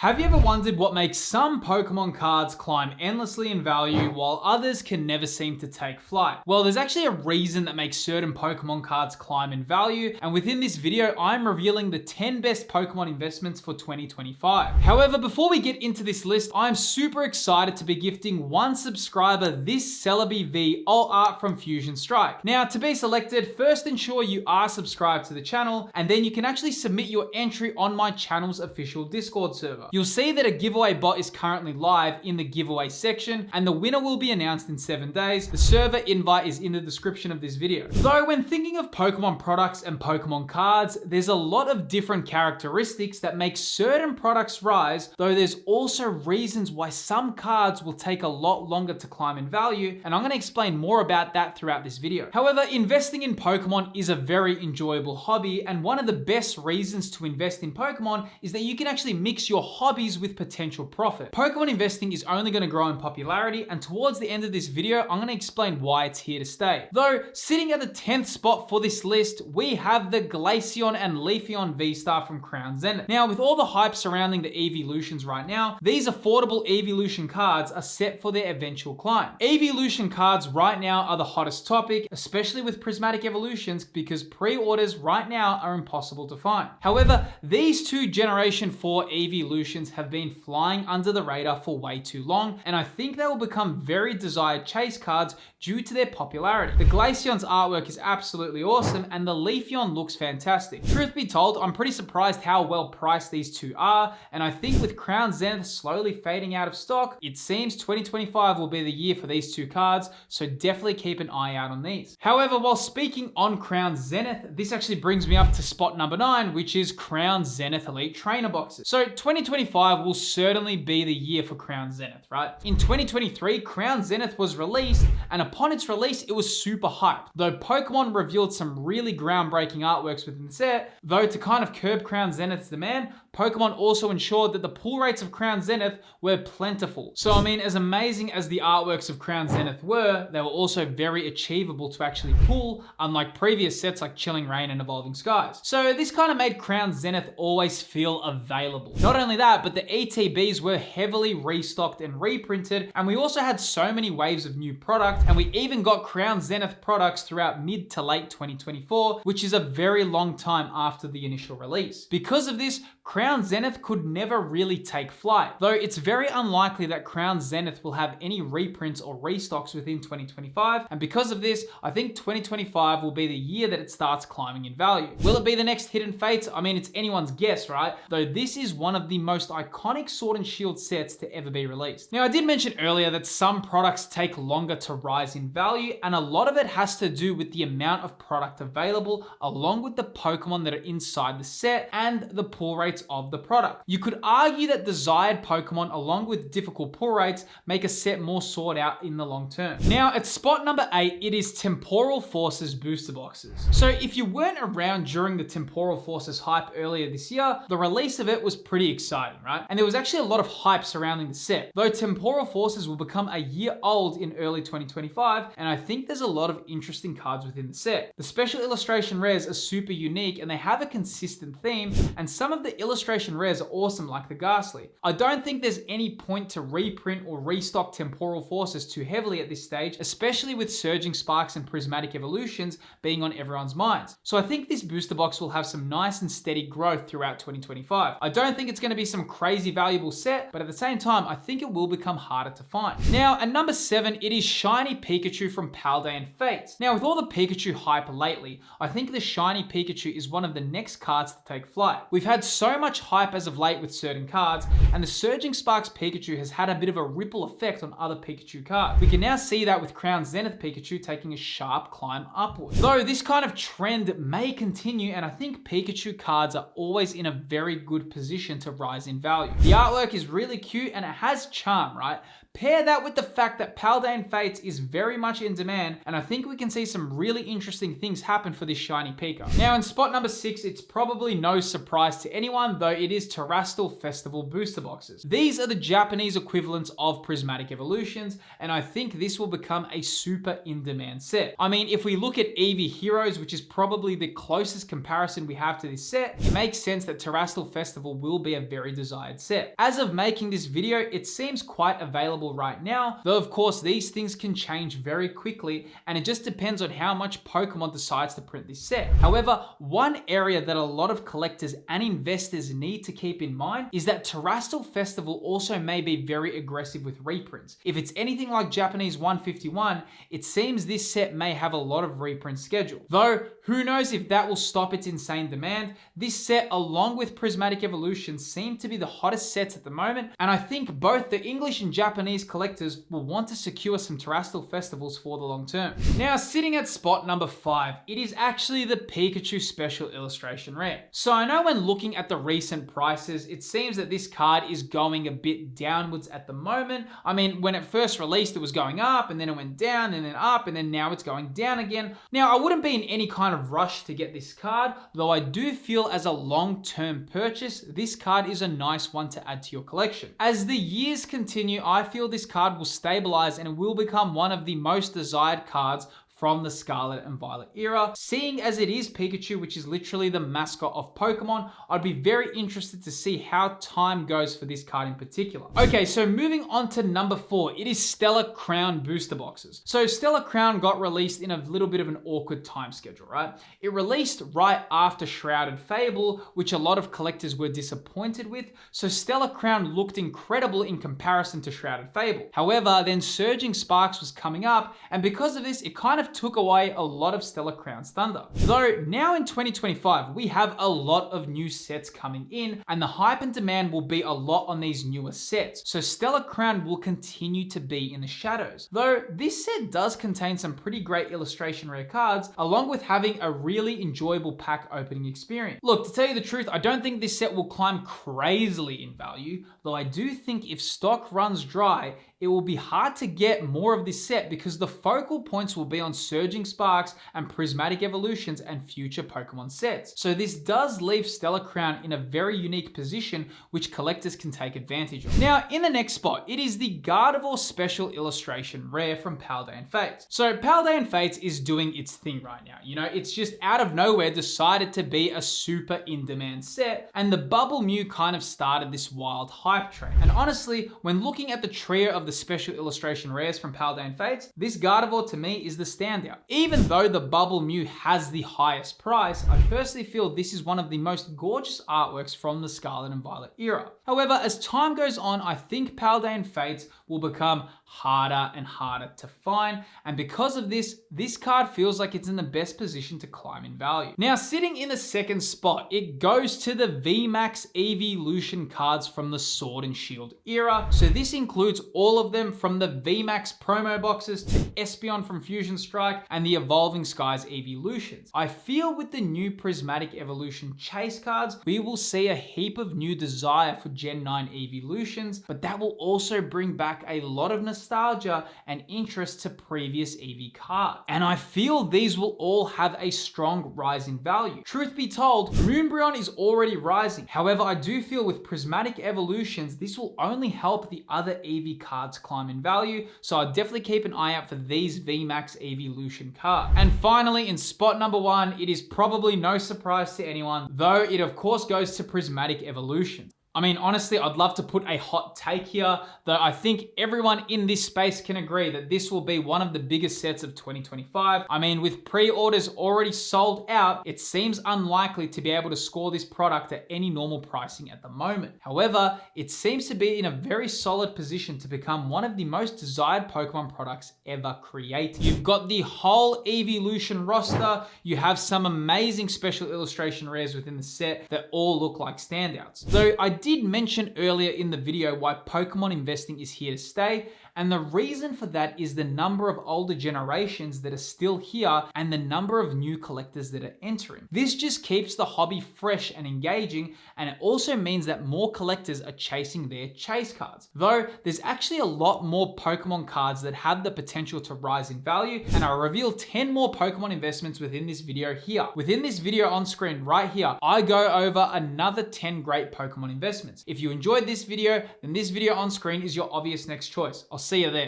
Have you ever wondered what makes some Pokemon cards climb endlessly in value while others can never seem to take flight? Well, there's actually a reason that makes certain Pokemon cards climb in value, and within this video, I'm revealing the 10 best Pokemon investments for 2025. However, before we get into this list, I'm super excited to be gifting one subscriber this Celebi V Alt Art from Fusion Strike. Now, to be selected, first ensure you are subscribed to the channel, and then you can actually submit your entry on my channel's official Discord server. You'll see that a giveaway bot is currently live in the giveaway section, and the winner will be announced in 7 days. The server invite is in the description of this video. Though when thinking of Pokemon products and Pokemon cards, there's a lot of different characteristics that make certain products rise, though there's also reasons why some cards will take a lot longer to climb in value, and I'm going to explain more about that throughout this video. However, investing in Pokemon is a very enjoyable hobby, and one of the best reasons to invest in Pokemon is that you can actually mix your hobbies with potential profit. Pokemon investing is only going to grow in popularity, and towards the end of this video, I'm going to explain why it's here to stay. Though, sitting at the 10th spot for this list, we have the Glaceon and Leafeon VSTAR from Crown Zenith. Now, with all the hype surrounding the Eeveelutions right now, these affordable Eeveelution cards are set for their eventual climb. Eeveelution cards right now are the hottest topic, especially with Prismatic Evolutions, because pre-orders right now are impossible to find. However, these two Generation 4 Eeveelutions have been flying under the radar for way too long, and I think they will become very desired chase cards due to their popularity. The Glaceon's artwork is absolutely awesome, and the Leafeon looks fantastic. Truth be told, I'm pretty surprised how well priced these two are, and I think with Crown Zenith slowly fading out of stock, it seems 2025 will be the year for these two cards, so definitely keep an eye out on these. However, while speaking on Crown Zenith, this actually brings me up to spot number 9, which is Crown Zenith Elite Trainer Boxes. So 2025 will certainly be the year for Crown Zenith, right? In 2023, Crown Zenith was released, and upon its release, it was super hyped. Though Pokemon revealed some really groundbreaking artworks within the set, though to kind of curb Crown Zenith's demand, Pokemon also ensured that the pull rates of Crown Zenith were plentiful. So I mean, as amazing as the artworks of Crown Zenith were, they were also very achievable to actually pull, unlike previous sets like Chilling Reign and Evolving Skies. So this kind of made Crown Zenith always feel available. Not only that, but the ETBs were heavily restocked and reprinted, and we also had so many waves of new product, and we even got Crown Zenith products throughout mid to late 2024, which is a very long time after the initial release. Because of this, Crown Zenith could never really take flight, though it's very unlikely that Crown Zenith will have any reprints or restocks within 2025, and because of this, I think 2025 will be the year that it starts climbing in value. Will it be the next Hidden Fates? I mean, it's anyone's guess, right? Though this is one of the most iconic Sword and Shield sets to ever be released. Now, I did mention earlier that some products take longer to rise in value, and a lot of it has to do with the amount of product available, along with the Pokemon that are inside the set and the pull rates of the product. You could argue that desired Pokemon along with difficult pull rates make a set more sought out in the long term. Now at spot number 8, it is Temporal Forces booster boxes. So if you weren't around during the Temporal Forces hype earlier this year, the release of it was pretty exciting, right? And there was actually a lot of hype surrounding the set. Though Temporal Forces will become a year old in early 2025, and I think there's a lot of interesting cards within the set. The special illustration rares are super unique, and they have a consistent theme, and some of the illustration rares are awesome, like the Ghastly. I don't think there's any point to reprint or restock Temporal Forces too heavily at this stage, especially with Surging Sparks and Prismatic Evolutions being on everyone's minds. So I think this booster box will have some nice and steady growth throughout 2025. I don't think it's going to be some crazy valuable set, but at the same time, I think it will become harder to find. Now, at number 7, it is Shiny Pikachu from Paldean Fates. Now, with all the Pikachu hype lately, I think the Shiny Pikachu is one of the next cards to take flight. We've had so much hype as of late with certain cards, and the Surging Sparks Pikachu has had a bit of a ripple effect on other Pikachu cards. We can now see that with Crown Zenith Pikachu taking a sharp climb upwards. Though this kind of trend may continue, and I think Pikachu cards are always in a very good position to rise in value. The artwork is really cute and it has charm, right? Pair that with the fact that Paldean Fates is very much in demand, and I think we can see some really interesting things happen for this Shiny Pika. Now in spot number 6, it's probably no surprise to anyone one, though, it is Terastal Festival booster boxes. These are the Japanese equivalents of Prismatic Evolutions, and I think this will become a super in-demand set. I mean, if we look at Eevee Heroes, which is probably the closest comparison we have to this set, it makes sense that Terastal Festival will be a very desired set. As of making this video, it seems quite available right now, though of course these things can change very quickly, and it just depends on how much Pokemon decides to print this set. However, one area that a lot of collectors and investors need to keep in mind is that Terastal Festival also may be very aggressive with reprints. If it's anything like Japanese 151, it seems this set may have a lot of reprints scheduled. Though, who knows if that will stop its insane demand. This set, along with Prismatic Evolutions, seem to be the hottest sets at the moment, and I think both the English and Japanese collectors will want to secure some Terastal Festivals for the long term. Now, sitting at spot number 5, it is actually the Pikachu Special Illustration Rare. So I know when looking at the recent prices, it seems that this card is going a bit downwards at the moment. I mean, when it first released, it was going up, and then it went down, and then up, and then now it's going down again. Now, I wouldn't be in any kind of rush to get this card, though I do feel as a long-term purchase, this card is a nice one to add to your collection. As the years continue, I feel this card will stabilize and it will become one of the most desired cards from the Scarlet and Violet era. Seeing as it is Pikachu, which is literally the mascot of Pokemon, I'd be very interested to see how time goes for this card in particular. Okay, so moving on to number 4, it is Stellar Crown booster boxes. So Stellar Crown got released in a little bit of an awkward time schedule, right? It released right after Shrouded Fable, which a lot of collectors were disappointed with, so Stellar Crown looked incredible in comparison to Shrouded Fable. However, then Surging Sparks was coming up, and because of this, it kind of took away a lot of Stellar Crown's thunder. Though now in 2025, we have a lot of new sets coming in, and the hype and demand will be a lot on these newer sets. So Stellar Crown will continue to be in the shadows. Though this set does contain some pretty great illustration rare cards, along with having a really enjoyable pack opening experience. Look, to tell you the truth, I don't think this set will climb crazily in value, though I do think if stock runs dry, it will be hard to get more of this set because the focal points will be on Surging Sparks and Prismatic Evolutions and future Pokemon sets. So this does leave Stellar Crown in a very unique position which collectors can take advantage of. Now, in the next spot, it is the Gardevoir Special Illustration Rare from Paldean Fates. So Paldean Fates is doing its thing right now. You know, it's just out of nowhere decided to be a super in-demand set, and the Bubble Mew kind of started this wild hype train. And honestly, when looking at the trio of the special illustration rares from Paldean Fates, this Gardevoir to me is the standout. Even though the Bubble Mew has the highest price, I personally feel this is one of the most gorgeous artworks from the Scarlet and Violet era. However, as time goes on, I think Paldean Fates will become harder and harder to find, and because of this, this card feels like it's in the best position to climb in value. Now, sitting in the second spot, it goes to the VMAX Eeveelution cards from the Sword and Shield era. So this includes all of them from the VMAX promo boxes to Espeon from Fusion Strike and the Evolving Skies Eeveelutions. I feel with the new Prismatic Evolution chase cards, we will see a heap of new desire for Gen 9 Eeveelutions, but that will also bring back a lot of nostalgia and interest to previous Eevee cards. And I feel these will all have a strong rise in value. Truth be told, Moonbryon is already rising. However, I do feel with Prismatic Evolutions, this will only help the other Eevee cards climb in value, so I'll definitely keep an eye out for these VMAX Eeveelution cards. And finally, in spot number 1, it is probably no surprise to anyone, though it of course goes to Prismatic Evolutions. I mean, honestly, I'd love to put a hot take here, though I think everyone in this space can agree that this will be one of the biggest sets of 2025. I mean, with pre-orders already sold out, it seems unlikely to be able to score this product at any normal pricing at the moment. However, it seems to be in a very solid position to become one of the most desired Pokemon products ever created. You've got the whole Eeveelution roster, you have some amazing special illustration rares within the set that all look like standouts. Though I did mention earlier in the video why Pokemon investing is here to stay, And the reason for that is the number of older generations that are still here and the number of new collectors that are entering. This just keeps the hobby fresh and engaging, and it also means that more collectors are chasing their chase cards. Though there's actually a lot more Pokemon cards that have the potential to rise in value, and I'll reveal 10 more Pokemon investments within this video here. Within this video on screen right here, I go over another 10 great Pokemon investments. If you enjoyed this video, then this video on screen is your obvious next choice. I'll see you there.